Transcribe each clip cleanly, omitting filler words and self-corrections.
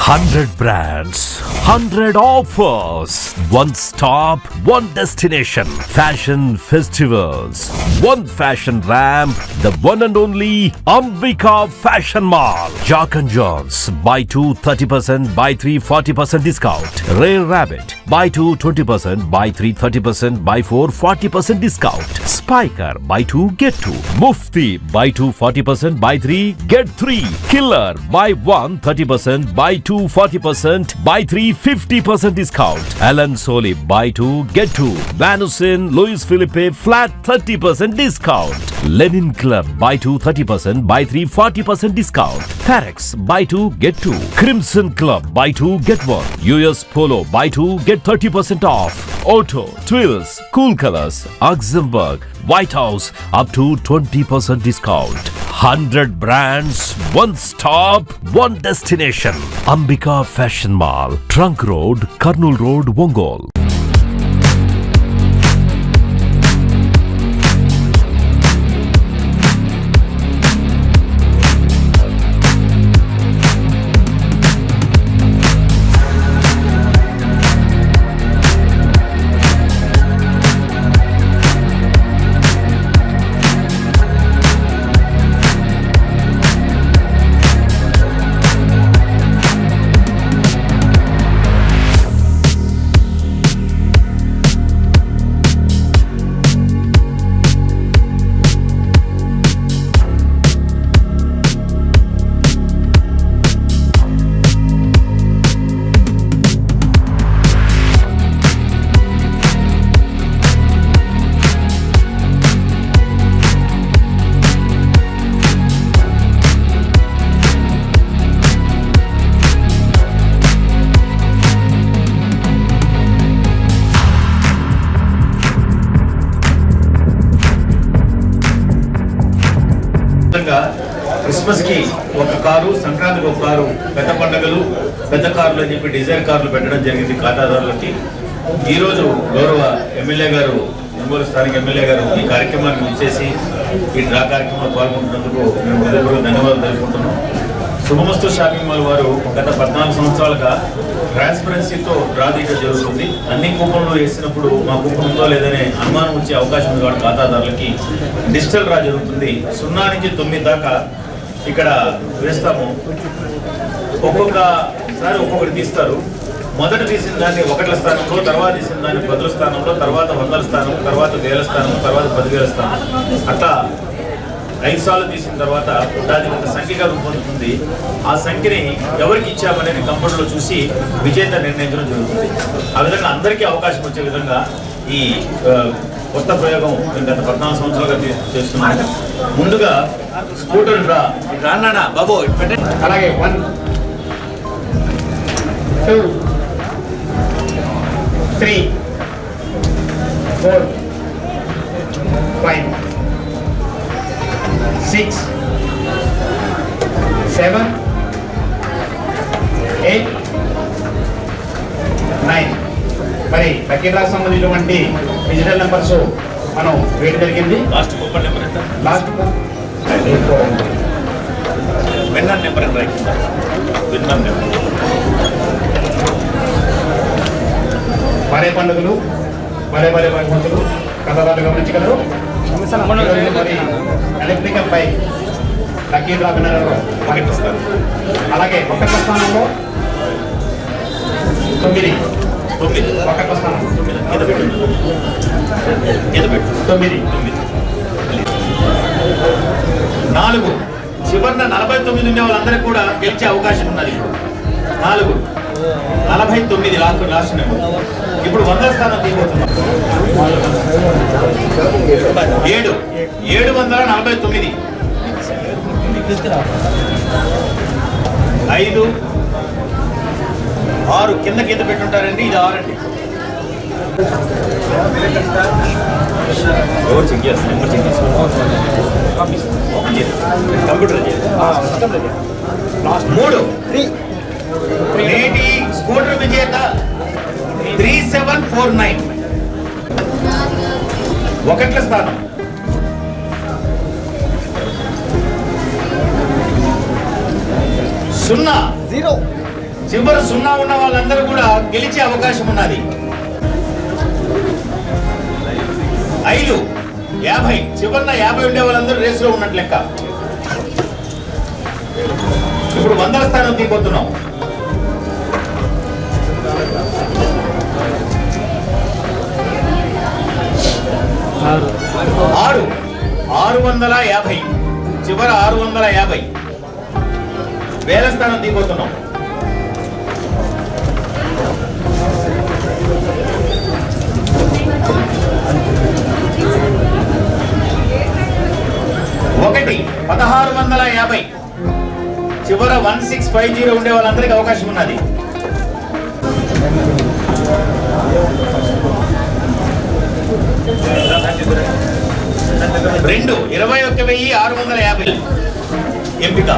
100 brands, 100 offers. One stop, one destination. Fashion festivals. One fashion ramp. The one and only Ambika Fashion Mall. Jock and Johns. Buy 2 30%, buy 3 40% discount. Rare Rabbit. Buy 2 20%, buy 3 30%, buy 4 40% discount. Spiker. Buy 2 get 2. Mufti. Buy 2 40%, buy 3 get 3. Killer. Buy 1 30%, buy 2 40%, buy 3 50% discount. Alan Soli. Buy 2 get 2. Vanusin. Louis Philippe flat 30% discount. Lenin Club. Buy 2 30%, buy 3 40% discount. Parex. Buy 2 get 2. Crimson Club. Buy 2 get 1. US Polo. Buy 2 get 30% off. Auto, Twills, Cool Colors, Augsburg, White House up to 20% discount. 100 brands, one stop, one destination. Ambika Fashion Mall, Trunk Road, Karnool Road, Ongole. Christmas కి ఒక car, సంక్రాంతికి ఒక car, పెద్ద పండుగలు పెద్ద కార్లు అని చెప్పి డిజైర్ కార్లు పెట్టడం జరిగింది ఖాతాదారులకి. ఈరోజు గౌరవ ఎమ్మెల్యే గారు, ఒంగోలు స్థానిక ఎమ్మెల్యే గారు ఈ కార్యక్రమాన్ని ఇచ్చేసి ఈ డ్రా కార్యక్రమంలో పాల్గొంటున్నందుకు మేము హృదయపూర్వక ధన్యవాదాలు తెలుపుకుంటున్నాం. శుభమస్తు షాపింగ్ మాల్ వారు గత 14 సంవత్సరాలుగా ట్రాన్స్పరెన్సీతో డ్రా తీయడం జరుగుతుంది. అన్ని కూపన్లు వేసినప్పుడు మా కూపన్ ఉందో లేదనే అనుమానం వచ్చే అవకాశం ఉంది కాబట్టి ఖాతాదారులకి డిజిటల్ డ్రా జరుగుతుంది. 0 నుంచి 9 దాకా ఇక్కడ వేస్తాము. ఒక్కొక్కసారి ఒక్కొక్కటి తీస్తారు. మొదట తీసిన దాన్ని 1ల స్థానంలో, తర్వాత తీసిన దాన్ని 10ల స్థానంలో, తర్వాత 100ల స్థానం, తర్వాత 1000ల స్థానం, తర్వాత 10,000ల స్థానం, అట్లా 5 సార్లు తీసిన తర్వాత దానికి ఒక సంఖ్యగా రూపొందుతుంది. ఆ సంఖ్యని ఎవరికి ఇచ్చామనేది కంప్యూటర్లో చూసి విజేత నిర్ణయించడం జరుగుతుంది. ఆ విధంగా అందరికీ అవకాశం వచ్చే విధంగా ఈ కొత్త ప్రయోగం మేము గత 14 సంవత్సరాలుగా చేస్తున్నాము. ముందుగా స్కూటర్ డ్రా రానా బాబు పెట్టండి. అలాగే 1 2 3 4 5 6 7 8 9. మరి లక్కీ డ్రా సంబంధించినటువంటి డిజిటల్ నెంబర్స్ మనం వేయడం జరిగింది. లాస్ట్ కూపన్ నెంబర్ ఎంత? లాస్ట్ విన్నర్ నెంబర్ ఎంత? Winner number. భారీ పండుగలు, భారీ బహుమతులు కథలు గమనించగలరు. మరి electrical bike lucky draw winner ప్రకటిస్తారు. అలాగే 1వ స్థానంలో 9 1వ స్థానం 9 4 చివరిన 49 ఉండే వాళ్ళందరికీ కూడా గెలిచే అవకాశం ఉన్నది. 4 49 లాస్ట్ నెంబర్. ఇప్పుడు 100ల స్థానం తీయబోతున్నాం. 7 749 5 6 కింద పెట్టుంటారండి. ఇది 6 అండి. ఎవరు చెక్ చేస్తారు? నెంబర్ చెక్ చేస్తారు. కంప్యూటర్ 3 నేటి స్కూటర్ విజేత 3749. 1ల స్థానం 0 0 చివరి 0 ఉన్న వాళ్ళందరూ కూడా గెలిచే అవకాశం ఉన్నది. 5, 50 చివరిన 50 ఉండే వాళ్ళందరూ రేసులో ఉన్నట్లు లెక్క. ఇప్పుడు 100ల స్థానం తీపోతున్నాం. 650 చివర 650 వేల స్థానం తీపోతున్నాం. 1650 చివర 1650 ఉండే వాళ్ళందరికీ అవకాశం ఉన్నది. 21,650 ఎంపిక.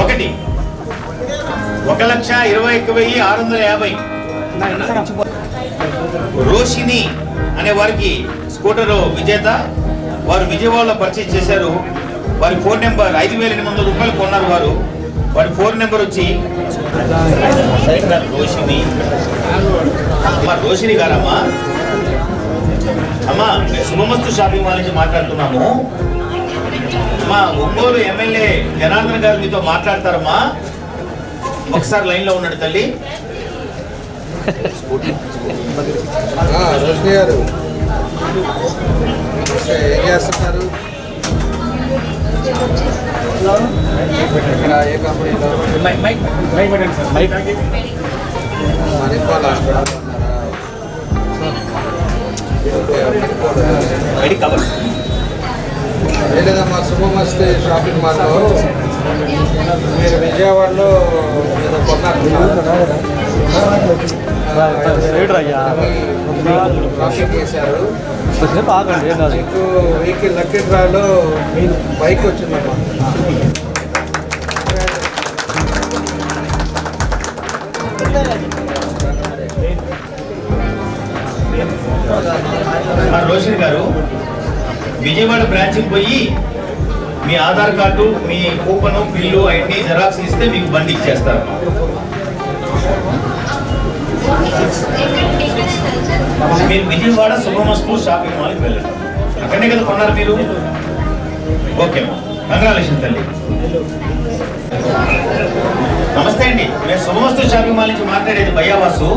1,21,650 రోషిని అనే వారికి స్కూటర్ విజేత. వారు విజయవాడలో పర్చేజ్ చేశారు. వారి ఫోన్ నెంబర్ 5,800 రూపాయలు కొన్నారు. వారి ఫోన్ నెంబర్ వచ్చి రోషిని. అమ్మా రోషిని గారమ్మా, అమ్మా శుభమస్తు షాపింగ్ మాల్ నుంచి మాట్లాడుతున్నాము. మా ఒంగోలు ఎమ్మెల్యే జనార్దన్ గారు మీతో మాట్లాడతారమ్మా. ఒకసారి లైన్ లో ఉన్నాడు తల్లి. రోషిని గారు ఏం చేస్తున్నారు? ఇక్కడ ఏ కంపెనీలో? మణిపాల్ హాస్పిటల్ లేదమ్మా. శుభమస్తు షాపింగ్ మాల్లో మీరు విజయవాడలో ఏదో కొన్నారు, షాపింగ్ చేశారు. మీకు వెహికల్ లక్కీ డ్రాలో బైక్ వచ్చిందమ్మా. రోషన్ గారు విజయవాడ బ్రాంచ్కి పోయి మీ ఆధార్ కార్డు, మీ కూపన్, బిల్లు అవన్నీ జెరాక్స్ ఇస్తే మీకు బండి ఇచ్చేస్తారు. మీరు విజయవాడ శుభమస్తు షాపింగ్ మాల్కి వెళ్ళండి. అక్కడనే కదా కొన్నారు మీరు. ఓకే అమ్మా, కంగ్రాచులేషన్ తల్లి. నమస్తే అండి, మేము శుభమస్తు షాపింగ్ మాల్ నుంచి మాట్లాడేది భయ్యావాసు.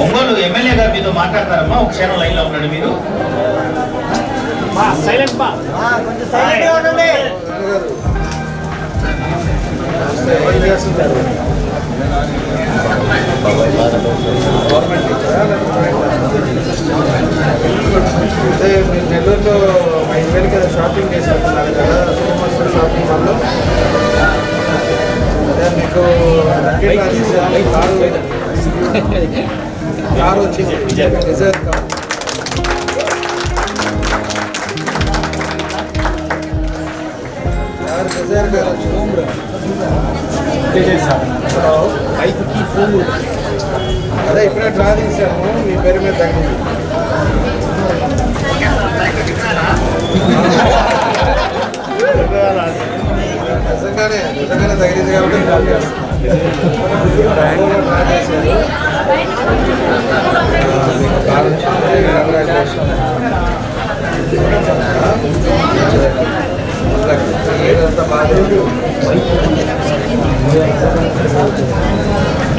ఒంగోలు ఎమ్మెల్యే గారు మీతో మాట్లాడతారమ్మా. ఒక క్షణం లైన్ లో ఉన్నాడు. మీరు అదే మీరు నెల్లూరులో 5,000 కదా షాపింగ్ చేసుకుంటున్నారు కదా శుభమస్తు షాపింగ్ మాల్లో. అదే మీకు కారు వచ్చింది, డిజైర్ కారు. డిజైర్ కారు అదే ఇప్పుడే డ్రా తీసాము, మీ పేరు మీద తగ్గింది. నిజంగానే తగిలింది కాబట్టి డ్రా చేస్తాం. డ్రా చేశారు.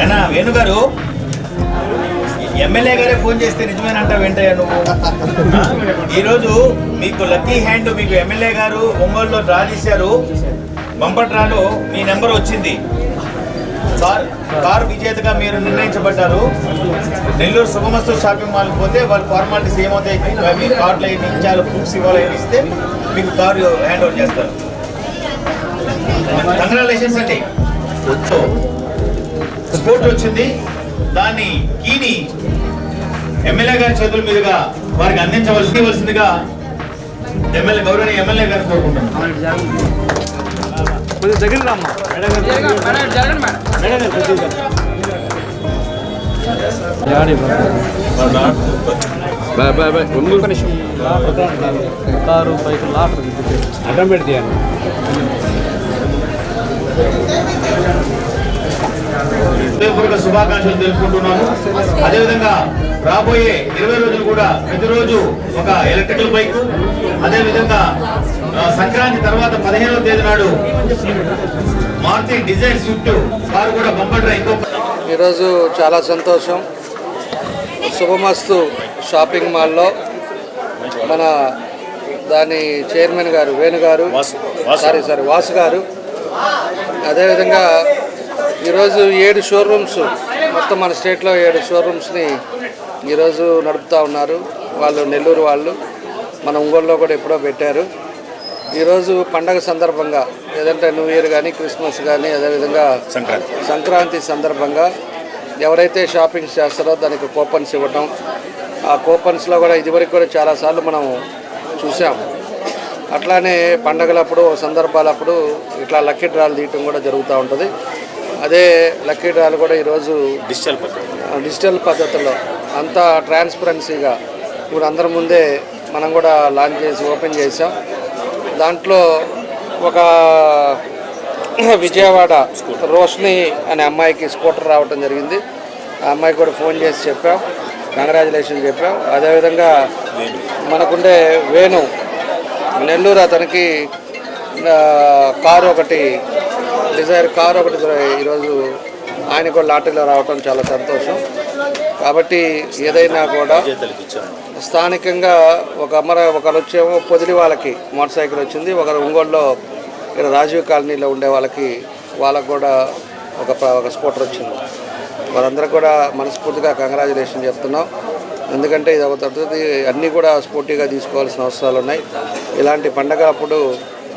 అన్నా వేణు గారు, ఎమ్మెల్యే గారే ఫోన్ చేస్తే నిజమేనంట వెంటయ్య నువ్వు. ఈరోజు మీకు లక్కీ హ్యాండ్, మీకు ఎమ్మెల్యే గారు ఒంగోలులో డ్రా తీశారు. బంపర్ డ్రాలో మీ నెంబర్ వచ్చింది. కారు విజేతగా మీరు నిర్ణయించబడ్డారు. నెల్లూరు శుభమస్తు షాపింగ్ మాల్కి పోతే వాళ్ళ ఫార్మాలిటీస్ ఏమవుతాయి, మీ కార్డులో ఏమి ఇచ్చారు, ప్రూఫ్స్ ఇవ్వాలి ఇస్తే మీకు కారు హ్యాండ్ ఓవర్ చేస్తారు. కంగ్రాచులేషన్స్ అండి. స్పోర్ట్ వచ్చింది. దాన్ని కీని ఎమ్మెల్యే గారి చేతుల మీదుగా వారికి అందించవలసిందిగా గౌరవనీయ ఎమ్మెల్యే గారిని కోరుకుంటున్నాను. కారు బైక్ లాటర్ అడ్డం పెడితే శుభాకాంక్షలు తెలుపుకుంటున్నాము. అదేవిధంగా రాబోయే 20 రోజులు కూడా ప్రతిరోజు ఒక ఎలక్ట్రికల్ బైక్, అదేవిధంగా సంక్రాంతి తర్వాత 15వ తేదీ నాడు మారుతి డిజైర్ స్విఫ్ట్ కారు కూడా బంపర్ ఇంకో. ఈరోజు చాలా సంతోషం. శుభమస్తు షాపింగ్ మాల్లో మన దాని చైర్మన్ గారు వేణు గారు, వాసు గారు, అదేవిధంగా ఈరోజు 7 షోరూమ్స్ మొత్తం మన స్టేట్లో 7 షోరూమ్స్ని ఈరోజు నడుపుతూ ఉన్నారు. వాళ్ళు నెల్లూరు వాళ్ళు, మన ఒంగోలులో కూడా ఎప్పుడో పెట్టారు. ఈరోజు పండగ సందర్భంగా ఏదంటే న్యూ ఇయర్ కానీ క్రిస్మస్ కానీ అదేవిధంగా సంక్రాంతి సందర్భంగా ఎవరైతే షాపింగ్స్ చేస్తారో దానికి కూపన్స్ ఇవ్వటం, ఆ కూపన్స్లో కూడా ఇదివరకు కూడా చాలాసార్లు మనం చూసాం. అట్లానే పండగలప్పుడు సందర్భాలప్పుడు ఇట్లా లక్కీ డ్రాలు తీయటం కూడా జరుగుతూ ఉంటుంది. అదే లక్కీ డ్రాలు కూడా ఈరోజు డిజిటల్ పద్ధతిలో అంతా ట్రాన్స్పరెన్సీగా ఇప్పుడు అందరి ముందే మనం కూడా లాంచ్ చేసి ఓపెన్ చేసాం. దాంట్లో ఒక విజయవాడ రోషిని అనే అమ్మాయికి స్కూటర్ రావటం జరిగింది. ఆ అమ్మాయికి కూడా ఫోన్ చేసి చెప్పాం, కంగ్రాచులేషన్ చెప్పాం. అదేవిధంగా మనకుండే వేణు నెల్లూరు, అతనికి కారు ఒకటి డిజైర్ కారు ఒకటి ఈరోజు ఆయన కూడా లాటరీలో రావటం చాలా సంతోషం. కాబట్టి ఏదైనా కూడా స్థానికంగా ఒకరు వచ్చేమో పొదిలి వాళ్ళకి మోటార్ సైకిల్ వచ్చింది, ఒకరు ఒంగోలులో ఇక్కడ రాజీవ్ కాలనీలో ఉండే వాళ్ళకు కూడా ఒక స్కూటర్ వచ్చింది. వారందరికీ కూడా మనస్ఫూర్తిగా కంగ్రాచులేషన్ చెప్తున్నాం. ఎందుకంటే ఇది ఒక పద్ధతి, అన్నీ కూడా స్పోర్టివ్గా తీసుకోవాల్సిన అవసరాలు ఉన్నాయి. ఇలాంటి పండగలప్పుడు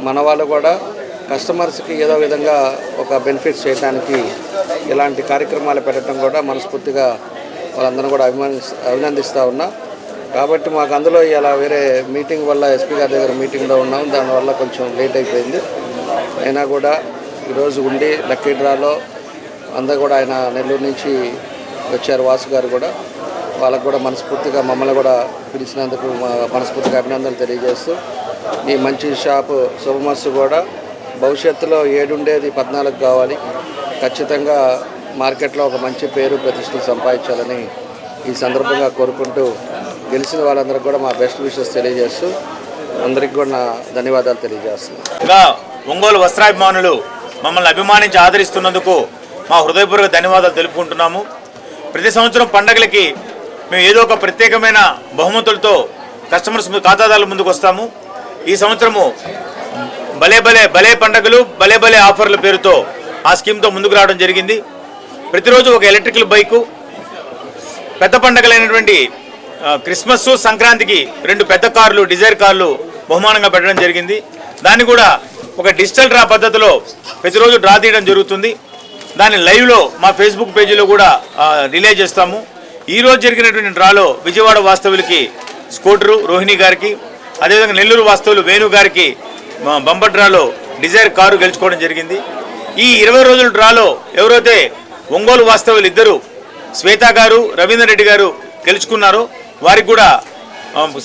మన వాళ్ళు కూడా కస్టమర్స్కి ఏదో విధంగా ఒక బెనిఫిట్స్ చేయడానికి ఇలాంటి కార్యక్రమాలు పెట్టడం కూడా మనస్ఫూర్తిగా వాళ్ళందరూ కూడా అభినందిస్తూ ఉన్నా. కాబట్టి మాకు అందులో ఇలా వేరే మీటింగ్ వల్ల ఎస్పీ గారి దగ్గర మీటింగ్లో ఉన్నాం, దానివల్ల కొంచెం లేట్ అయిపోయింది. అయినా కూడా ఈరోజు ఉండి లక్కీ డ్రాలో అందరూ కూడా ఆయన నెల్లూరు నుంచి వచ్చారు, వాసు గారు కూడా. వాళ్ళకు కూడా మనస్ఫూర్తిగా మమ్మల్ని కూడా పిలిచినందుకు మనస్ఫూర్తిగా అభినందనలు తెలియజేస్తూ, ఈ మంచి షాపు శుభమస్తు కూడా భవిష్యత్తులో 7 ఉండేది 14 కావాలి. ఖచ్చితంగా మార్కెట్లో ఒక మంచి పేరు ప్రతిష్టలు సంపాదించాలని ఈ సందర్భంగా కోరుకుంటూ, గెలిచిన వాళ్ళందరికీ కూడా మా బెస్ట్ విషెస్ తెలియజేస్తూ అందరికీ కూడా నా ధన్యవాదాలు తెలియజేస్తున్నాను. ఒంగోలు వస్త్రాభిమానులు మమ్మల్ని అభిమానించి ఆదరిస్తున్నందుకు మా హృదయపూర్వక ధన్యవాదాలు తెలుపుకుంటున్నాము. ప్రతి సంవత్సరం పండగలకి మేము ఏదో ఒక ప్రత్యేకమైన బహుమతులతో కస్టమర్స్ ఖాతాదారుల ముందుకు వస్తాము. ఈ సంవత్సరము భలే పండగలు భలే ఆఫర్ల పేరుతో ఆ స్కీమ్తో ముందుకు రావడం జరిగింది. ప్రతిరోజు ఒక ఎలక్ట్రికల్ బైకు, పెద్ద పండగలైనటువంటి క్రిస్మస్ సంక్రాంతికి 2 పెద్ద కార్లు డిజైర్ కార్లు బహుమానంగా పెట్టడం జరిగింది. దాన్ని కూడా ఒక డిజిటల్ డ్రా పద్ధతిలో ప్రతిరోజు డ్రా తీయడం జరుగుతుంది. దాన్ని లైవ్లో మా ఫేస్బుక్ పేజీలో కూడా రిలే చేస్తాము. ఈరోజు జరిగినటువంటి డ్రాలో విజయవాడ వాస్తవులకి స్కూటరు రోహిణి గారికి, అదేవిధంగా నెల్లూరు వాస్తవులు వేణు గారికి బంపర్ డ్రాలో డిజైర్ కారు గెలుచుకోవడం జరిగింది. ఈ 20 రోజుల డ్రాలో ఎవరైతే ఒంగోలు వాస్తవులు ఇద్దరు శ్వేత గారు రవీందర్ రెడ్డి గారు గెలుచుకున్నారో వారికి కూడా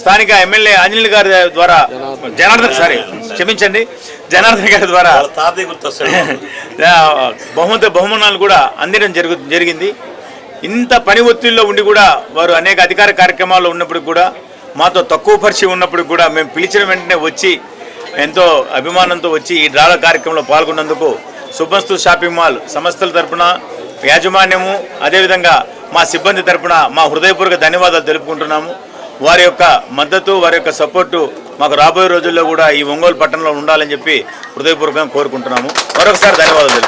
స్థానిక ఎమ్మెల్యే ఆంజనేయులు గారి ద్వారా జనార్దన్ గారి ద్వారా బహుమానాలు కూడా అందడం జరిగింది. ఇంత పని ఒత్తిడిలో ఉండి కూడా వారు అనేక అధికార కార్యక్రమాల్లో ఉన్నప్పుడు కూడా మాతో తక్కువ పరిచయం ఉన్నప్పుడు కూడా మేము పిలిచిన వెంటనే వచ్చి ఎంతో అభిమానంతో వచ్చి ఈ డ్రాల కార్యక్రమంలో పాల్గొన్నందుకు శుభమస్తు షాపింగ్ మాల్ సంస్థల తరపున యాజమాన్యము అదేవిధంగా మా సిబ్బంది తరపున మా హృదయపూర్వక ధన్యవాదాలు తెలుపుకుంటున్నాము. వారి యొక్క మద్దతు, వారి యొక్క సపోర్టు మాకు రాబోయే రోజుల్లో కూడా ఈ ఒంగోలు పట్టణంలో ఉండాలని చెప్పి హృదయపూర్వకంగా కోరుకుంటున్నాము. మరొకసారి ధన్యవాదాలు.